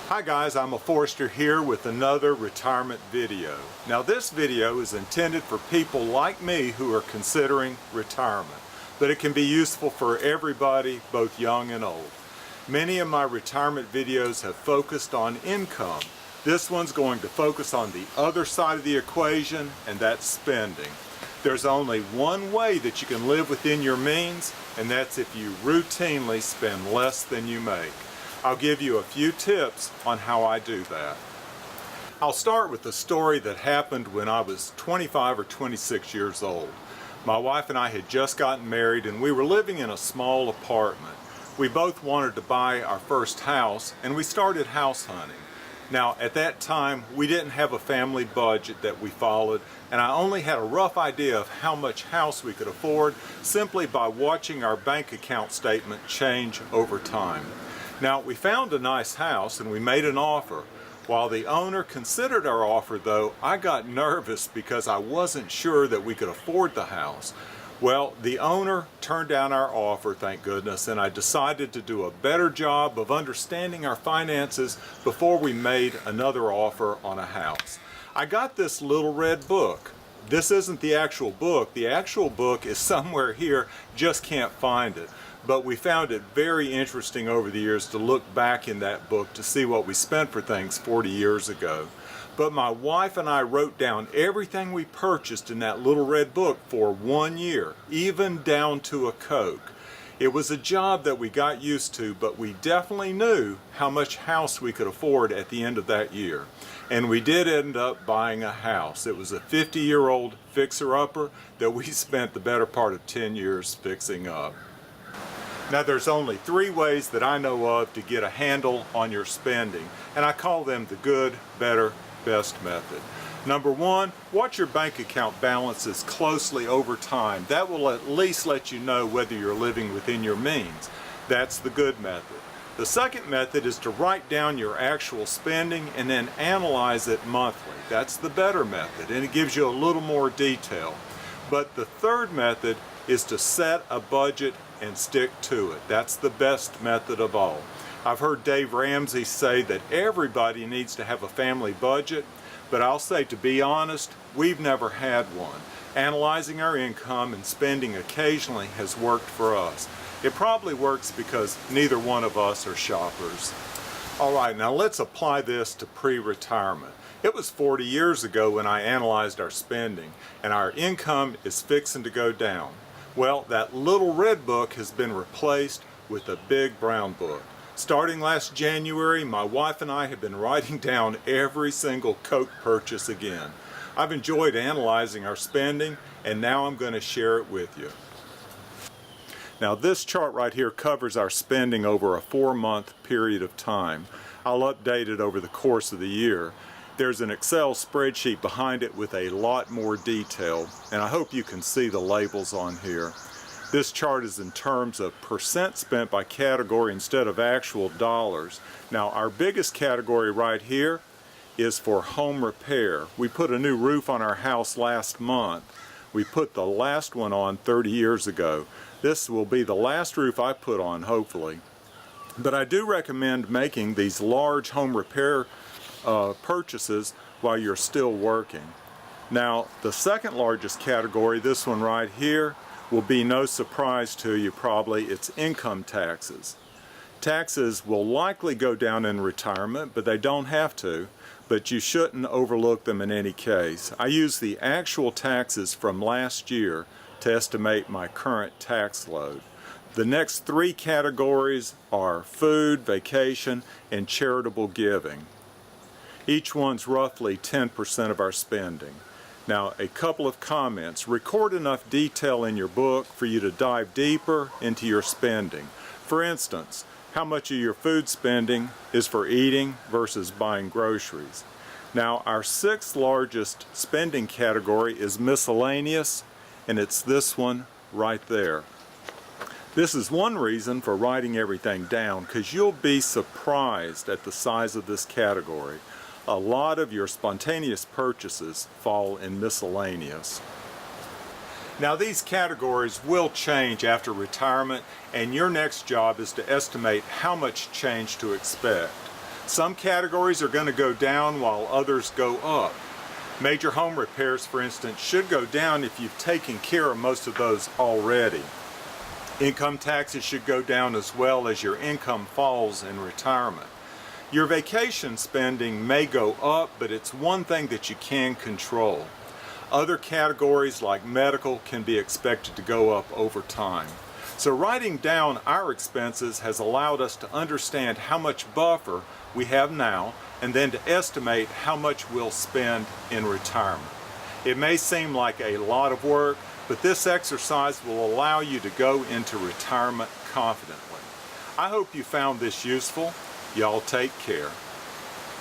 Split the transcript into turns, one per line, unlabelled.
Hi guys, I'm a Forester here with another retirement video. Now this video is intended for people like me who are considering retirement, but it can be useful for everybody, both young and old. Many of my retirement videos have focused on income. This one's going to focus on the other side of the equation, and that's spending. There's only one way that you can live within your means, and that's if you routinely spend less than you make. I'll give you a few tips on how I do that. I'll start with a story that happened when I was 25 or 26 years old. My wife and I had just gotten married and we were living in a small apartment. We both wanted to buy our first house and we started house hunting. Now at that time we didn't have a family budget that we followed, and I only had a rough idea of how much house we could afford simply by watching our bank account statement change over time. Now we found a nice house and we made an offer. While the owner considered our offer though, I got nervous because I wasn't sure that we could afford the house. Well, the owner turned down our offer, thank goodness, and I decided to do a better job of understanding our finances before we made another offer on a house. I got this little red book. This isn't the actual book. The actual book is somewhere here, just can't find it. But we found it very interesting over the years to look back in that book to see what we spent for things 40 years ago. But my wife and I wrote down everything we purchased in that little red book for 1 year, even down to a Coke. It was a job that we got used to, but we definitely knew how much house we could afford at the end of that year. And we did end up buying a house. It was a 50-year-old fixer-upper that we spent the better part of 10 years fixing up. Now there's only 3 ways that I know of to get a handle on your spending, and I call them the good, better, best method. Number 1, watch your bank account balances closely over time. That will at least let you know whether you're living within your means. That's the good method. The second method is to write down your actual spending and then analyze it monthly. That's the better method, and it gives you a little more detail. But the third method is to set a budget and stick to it. That's the best method of all. I've heard Dave Ramsey say that everybody needs to have a family budget, but I'll say, to be honest, we've never had one. Analyzing our income and spending occasionally has worked for us. It probably works because neither one of us are shoppers. All right, now let's apply this to pre-retirement. It was 40 years ago when I analyzed our spending, and our income is fixing to go down. Well, that little red book has been replaced with a big brown book. Starting last January, my wife and I have been writing down every single Coke purchase again. I've enjoyed analyzing our spending, and now I'm going to share it with you. Now this chart right here covers our spending over a 4-month period of time. I'll update it over the course of the year. There's an Excel spreadsheet behind it with a lot more detail, and I hope you can see the labels on here. This chart is in terms of percent spent by category instead of actual dollars. Now our biggest category right here is for home repair. We put a new roof on our house last month. We put the last one on 30 years ago. This will be the last roof I put on, hopefully. But I do recommend making these large home repair purchases while you're still working. Now the second largest category, this one right here, will be no surprise to you probably. It's income taxes. Taxes will likely go down in retirement, but they don't have to, but you shouldn't overlook them in any case. I use the actual taxes from last year to estimate my current tax load. The next 3 categories are food, vacation, and charitable giving. Each one's roughly 10% of our spending. Now, a couple of comments. Record enough detail in your book for you to dive deeper into your spending. For instance, how much of your food spending is for eating versus buying groceries. Now, our 6th largest spending category is miscellaneous, and it's this one right there. This is one reason for writing everything down, because you'll be surprised at the size of this category. A lot of your spontaneous purchases fall in miscellaneous. Now these categories will change after retirement, and your next job is to estimate how much change to expect. Some categories are going to go down while others go up. Major home repairs, for instance, should go down if you've taken care of most of those already. Income taxes should go down as well as your income falls in retirement. Your vacation spending may go up, but it's one thing that you can control. Other categories like medical can be expected to go up over time. So writing down our expenses has allowed us to understand how much buffer we have now and then to estimate how much we'll spend in retirement. It may seem like a lot of work, but this exercise will allow you to go into retirement confidently. I hope you found this useful. Y'all take care.